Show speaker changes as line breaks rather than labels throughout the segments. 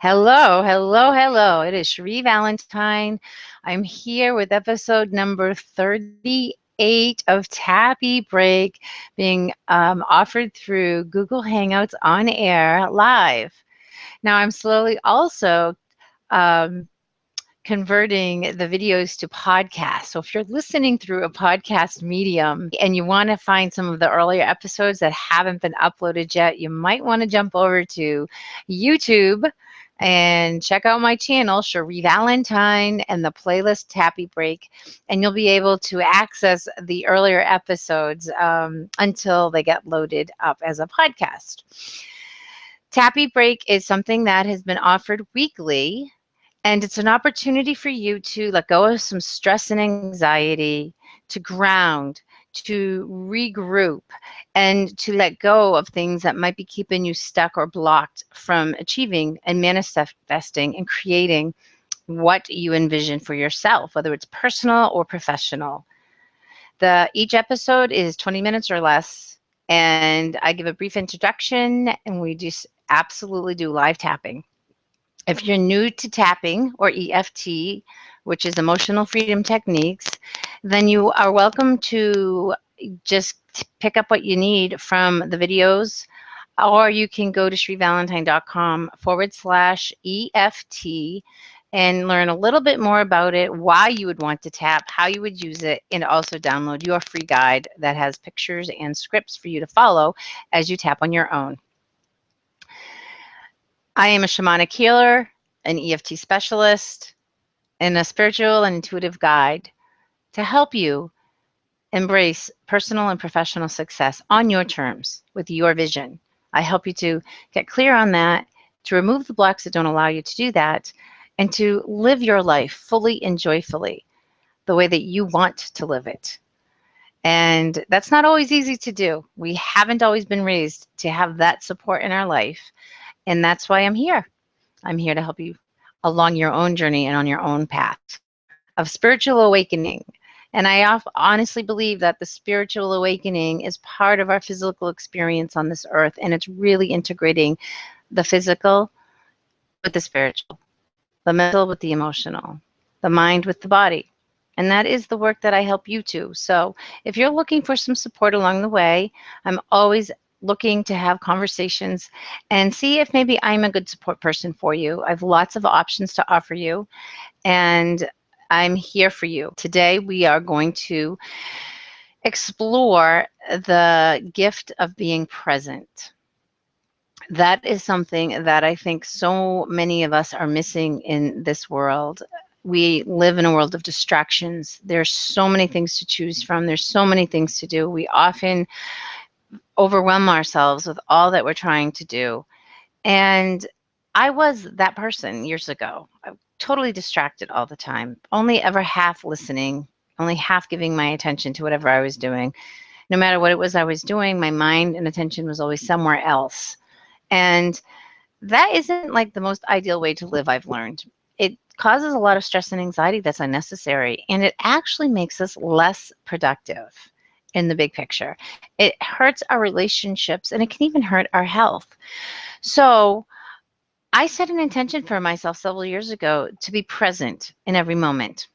Hello, hello, hello. It is Cherie Valentine. I'm here with episode number 38 of Tappy Break being offered through Google Hangouts on air live. Now, I'm slowly also um, converting the videos to podcasts. So if you're listening through a podcast medium and you want to find some of the earlier episodes that haven't been uploaded yet, you might want to jump over to YouTube and check out my channel, Cherie Valentine, and the playlist Tappy Break, and you'll be able to access the earlier episodes until they get loaded up as a podcast. Tappy Break is something that has been offered weekly, and it's an opportunity for you to let go of some stress and anxiety, to ground, to regroup, and to let go of things that might be keeping you stuck or blocked from achieving and manifesting and creating what you envision for yourself, whether it's personal or professional. Each episode is 20 minutes or less, and I give a brief introduction, and we just absolutely do live tapping. If you're new to tapping or EFT, which is emotional freedom techniques, then you are welcome to just pick up what you need from the videos, or you can go to shrievalentine.com/EFT and learn a little bit more about it, why you would want to tap, how you would use it, and also download your free guide that has pictures and scripts for you to follow as you tap on your own. I am a shamanic healer, an EFT specialist, and a spiritual and intuitive guide to help you embrace personal and professional success on your terms with your vision. I help you to get clear on that, to remove the blocks that don't allow you to do that, and to live your life fully and joyfully the way that you want to live it. And that's not always easy to do. We haven't always been raised to have that support in our life. And that's why I'm here. I'm here to help you along your own journey and on your own path of spiritual awakening. And I honestly believe that the spiritual awakening is part of our physical experience on this earth, and it's really integrating the physical with the spiritual, the mental with the emotional, the mind with the body. And that is the work that I help you to. So if you're looking for some support along the way, I'm always looking to have conversations and see if maybe I'm a good support person for you. I have lots of options to offer you, and I'm here for you. Today we are going to explore the gift of being present. That is something that I think so many of us are missing in this world. We live in a world of distractions. There's so many things to choose from. There's so many things to do. We often overwhelm ourselves with all that we're trying to do. And I was that person years ago. I was totally distracted all the time, only ever half listening, only half giving my attention to whatever I was doing. No matter what it was I was doing, my mind and attention was always somewhere else. And that isn't like the most ideal way to live, I've learned. It causes a lot of stress and anxiety that's unnecessary, and it actually makes us less productive in the big picture. It hurts our relationships, and it can even hurt our health. So I set an intention for myself several years ago to be present in every moment.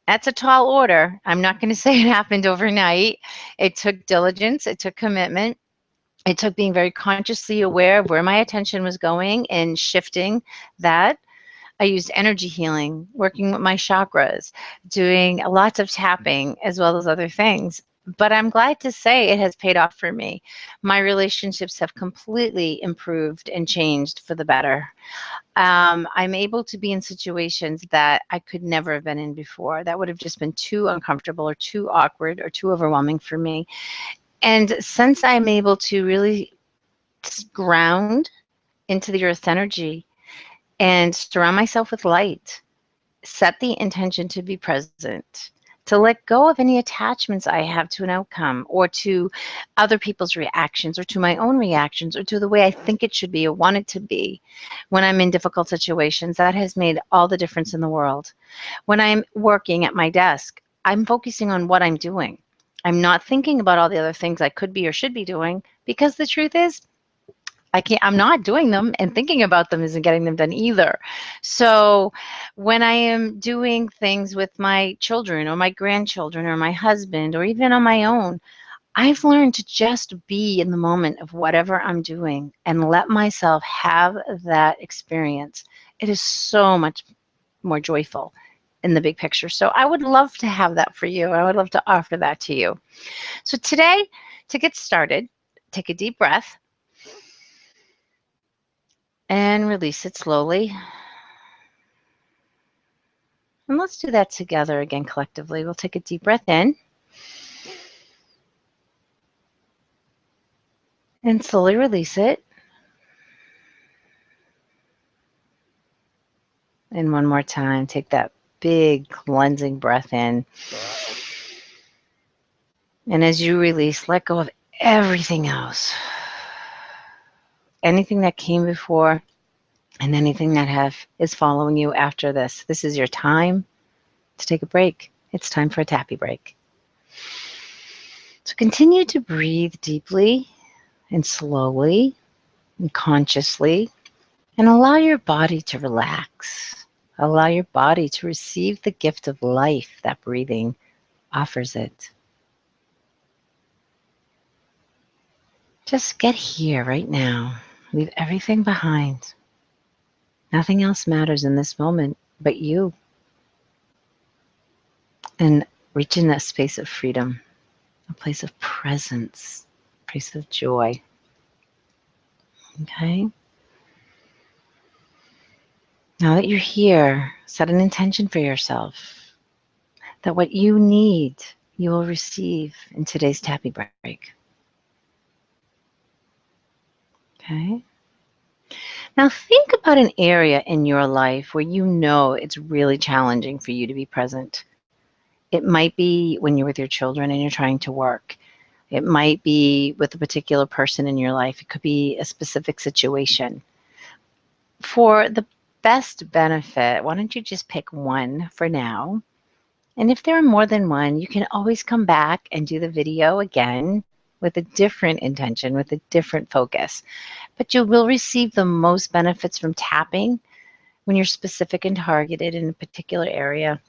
That's a tall order. I'm not going to say it happened overnight. It took diligence. It took commitment. It took being very consciously aware of where my attention was going and shifting that. I used energy healing, working with my chakras, doing lots of tapping, as well as other things. But I'm glad to say it has paid off for me. My relationships have completely improved and changed for the better. I'm able to be in situations that I could never have been in before. That would have just been too uncomfortable or too awkward or too overwhelming for me. And since I'm able to really ground into the earth's energy and surround myself with light, set the intention to be present, to let go of any attachments I have to an outcome or to other people's reactions or to my own reactions or to the way I think it should be or want it to be when I'm in difficult situations, that has made all the difference in the world. When I'm working at my desk, I'm focusing on what I'm doing. I'm not thinking about all the other things I could be or should be doing, because the truth is, I'm not doing them, and thinking about them isn't getting them done either. So when I am doing things with my children or my grandchildren or my husband or even on my own, I've learned to just be in the moment of whatever I'm doing and let myself have that experience. It is so much more joyful in the big picture. So I would love to have that for you. I would love to offer that to you. So today, to get started, take a deep breath and release it slowly. And let's do that together again collectively. We'll take a deep breath in and slowly release it. And one more time, take that big cleansing breath in. And as you release, let go of everything else. Anything that came before and anything that is following you after this. This is your time to take a break. It's time for a Tappy break. So continue to breathe deeply and slowly and consciously, and allow your body to relax. Allow your body to receive the gift of life that breathing offers it. Just get here right now. Leave everything behind. Nothing else matters in this moment but you. And reach in that space of freedom, a place of presence, a place of joy. Okay? Now that you're here, set an intention for yourself that what you need, you will receive in today's Tappy break. Okay? Now think about an area in your life where you know it's really challenging for you to be present. It might be when you're with your children and you're trying to work. It might be with a particular person in your life. It could be a specific situation. For the best benefit, why don't you just pick one for now? And if there are more than one, you can always come back and do the video again with a different intention, with a different focus. But you will receive the most benefits from tapping when you're specific and targeted in a particular area.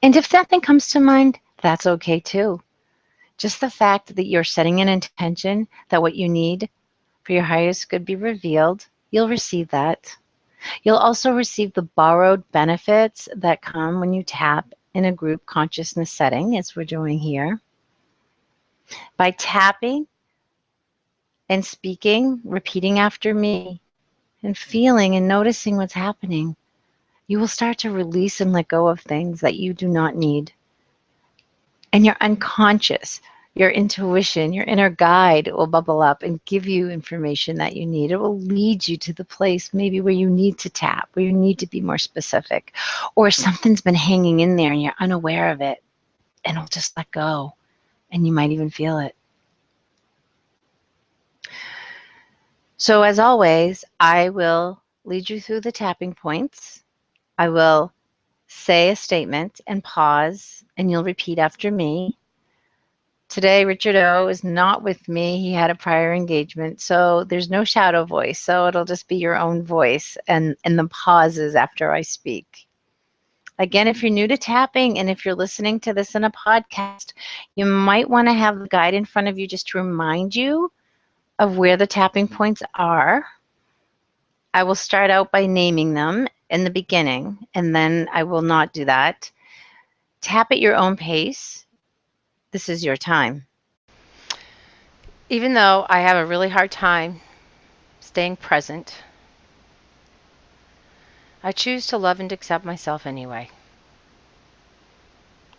And if nothing comes to mind, that's okay too. Just the fact that you're setting an intention that what you need for your highest good be revealed, you'll receive that. You'll also receive the borrowed benefits that come when you tap in a group consciousness setting, as we're doing here. By tapping and speaking, repeating after me, and feeling and noticing what's happening, you will start to release and let go of things that you do not need. And your unconscious, your intuition, your inner guide will bubble up and give you information that you need. It will lead you to the place maybe where you need to tap, where you need to be more specific, or something's been hanging in there and you're unaware of it, and it'll just let go, and you might even feel it. So as always, I will lead you through the tapping points. I will say a statement and pause, and you'll repeat after me. Today, Richard O is not with me. He had a prior engagement, so there's no shadow voice. So it'll just be your own voice and the pauses after I speak. Again, if you're new to tapping and if you're listening to this in a podcast, you might want to have the guide in front of you just to remind you of where the tapping points are. I will start out by naming them in the beginning, and then I will not do that. Tap at your own pace. This is your time. Even though I have a really hard time staying present, I choose to love and accept myself anyway.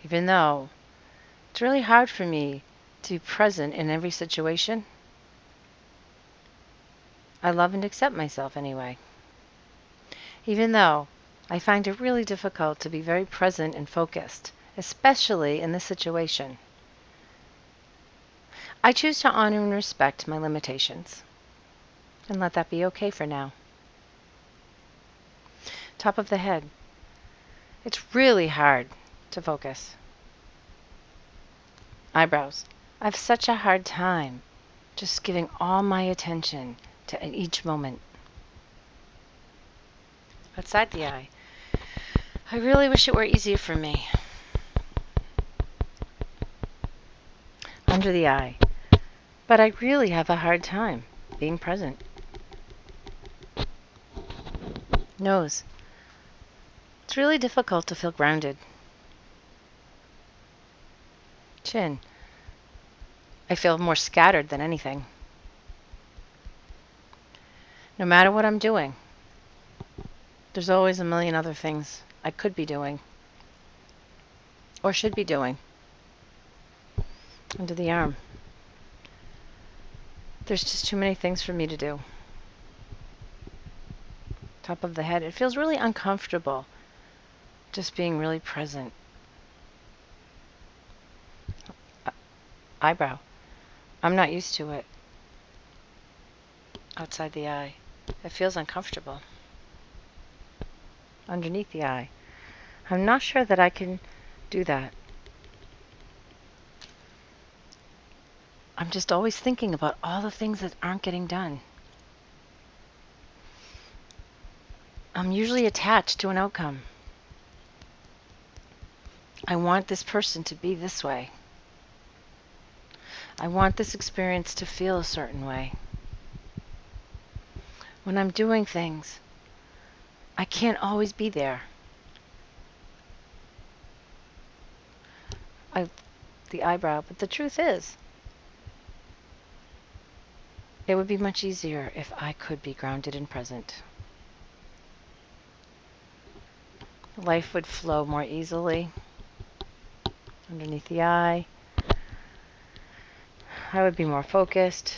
Even though it's really hard for me to be present in every situation, I love and accept myself anyway. Even though I find it really difficult to be very present and focused, especially in this situation, I choose to honor and respect my limitations and let that be okay for now. Top of the head. It's really hard to focus. Eyebrows. I have such a hard time Just giving all my attention to each moment. Outside the eye. I really wish it were easier for me. Under the eye. But I really have a hard time being present. Nose. It's really difficult to feel grounded. Chin. I feel more scattered than anything. No matter what I'm doing, there's always a million other things I could be doing or should be doing. Under the arm. There's just too many things for me to do. Top of the head. It feels really uncomfortable just being really present. Eyebrow. I'm not used to it. Outside the eye. It feels uncomfortable. Underneath the eye. I'm not sure that I can do that. I'm just always thinking about all the things that aren't getting done. I'm usually attached to an outcome. I want this person to be this way. I want this experience to feel a certain way. When I'm doing things, I can't always be there. The eyebrow, but the truth is, it would be much easier if I could be grounded and present. Life would flow more easily. Underneath the eye. I would be more focused.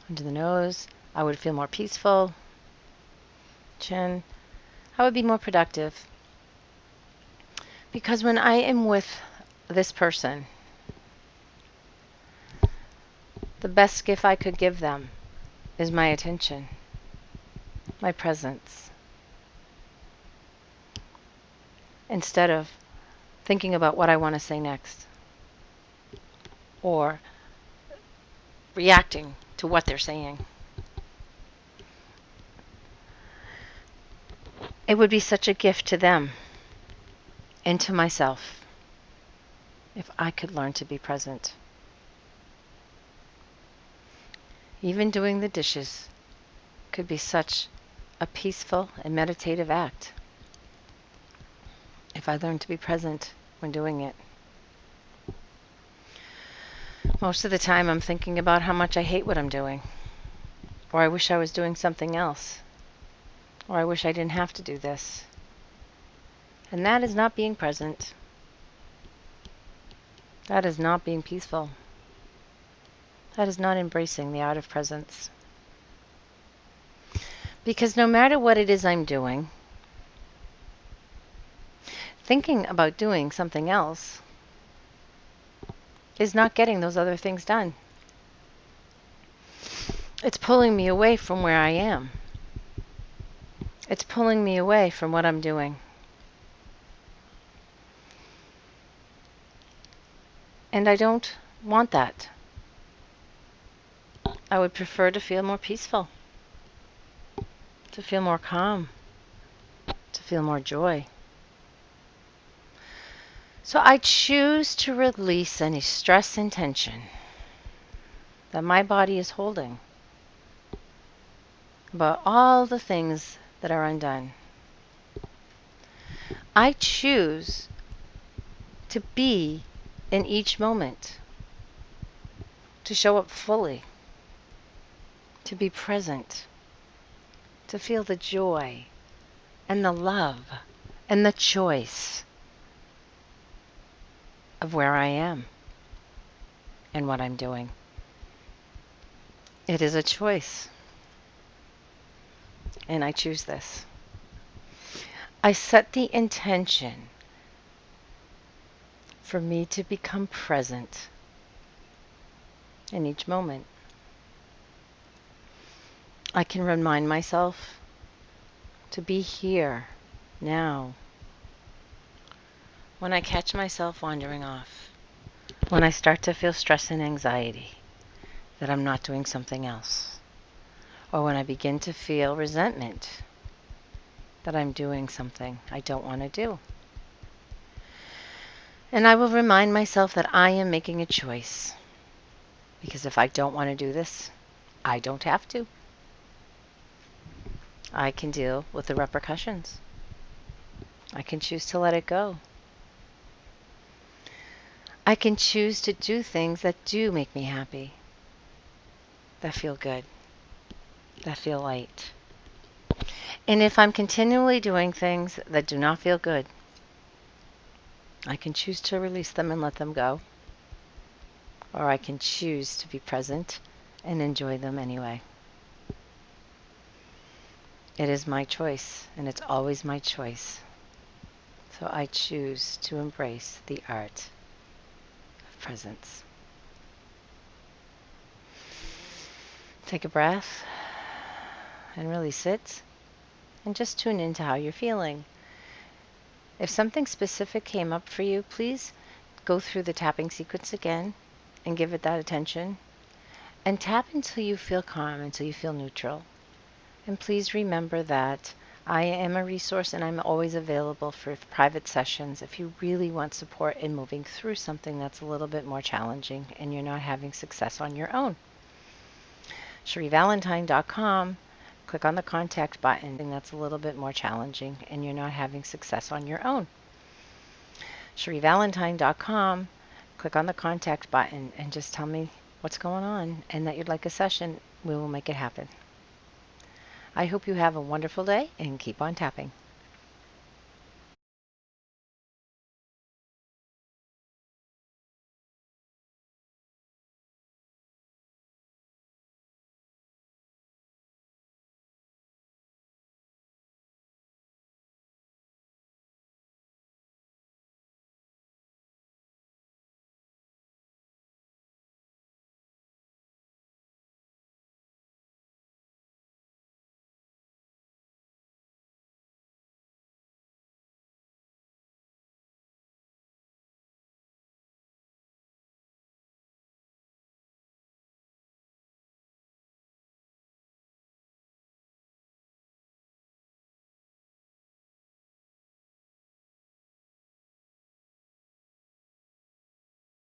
Under the nose, I would feel more peaceful. Chin, I would be more productive. Because when I am with this person, the best gift I could give them is my attention, my presence. Instead of thinking about what I want to say next or reacting to what they're saying. It would be such a gift to them and to myself if I could learn to be present. Even doing the dishes could be such a peaceful and meditative act if I learned to be present when doing it. Most of the time I'm thinking about how much I hate what I'm doing, or I wish I was doing something else, or I wish I didn't have to do this. And that is not being present. That is not being peaceful. That is not embracing the art of presence. Because no matter what it is I'm doing, thinking about doing something else is not getting those other things done. It's pulling me away from where I am. It's pulling me away from what I'm doing. And I don't want that. I would prefer to feel more peaceful, to feel more calm, to feel more joy. So I choose to release any stress and tension that my body is holding about all the things that are undone. I choose to be in each moment, to show up fully, to be present, to feel the joy and the love and the choice of where I am and what I'm doing. It is a choice, and I choose this. I set the intention for me to become present in each moment. I can remind myself to be here now. When I catch myself wandering off, When I start to feel stress and anxiety that I'm not doing something else, or when I begin to feel resentment that I'm doing something I don't want to do. And I will remind myself that I am making a choice. Because if I don't want to do this, I don't have to. I can deal with the repercussions. I can choose to let it go. I can choose to do things that do make me happy, that feel good, that feel light. And if I'm continually doing things that do not feel good, I can choose to release them and let them go. Or I can choose to be present and enjoy them anyway. It is my choice, and it's always my choice. So I choose to embrace the art of presence. Take a breath and really sit and just tune into how you're feeling. If something specific came up for you, please go through the tapping sequence again and give it that attention. And tap until you feel calm, until you feel neutral. And please remember that I am a resource and I'm always available for private sessions if you really want support in moving through something that's a little bit more challenging and you're not having success on your own. CherieValentine.com. Click on the contact button that's a little bit more challenging and you're not having success on your own. CherieValentine.com. Click on the contact button and just tell me what's going on and that you'd like a session. We will make it happen. I hope you have a wonderful day and keep on tapping.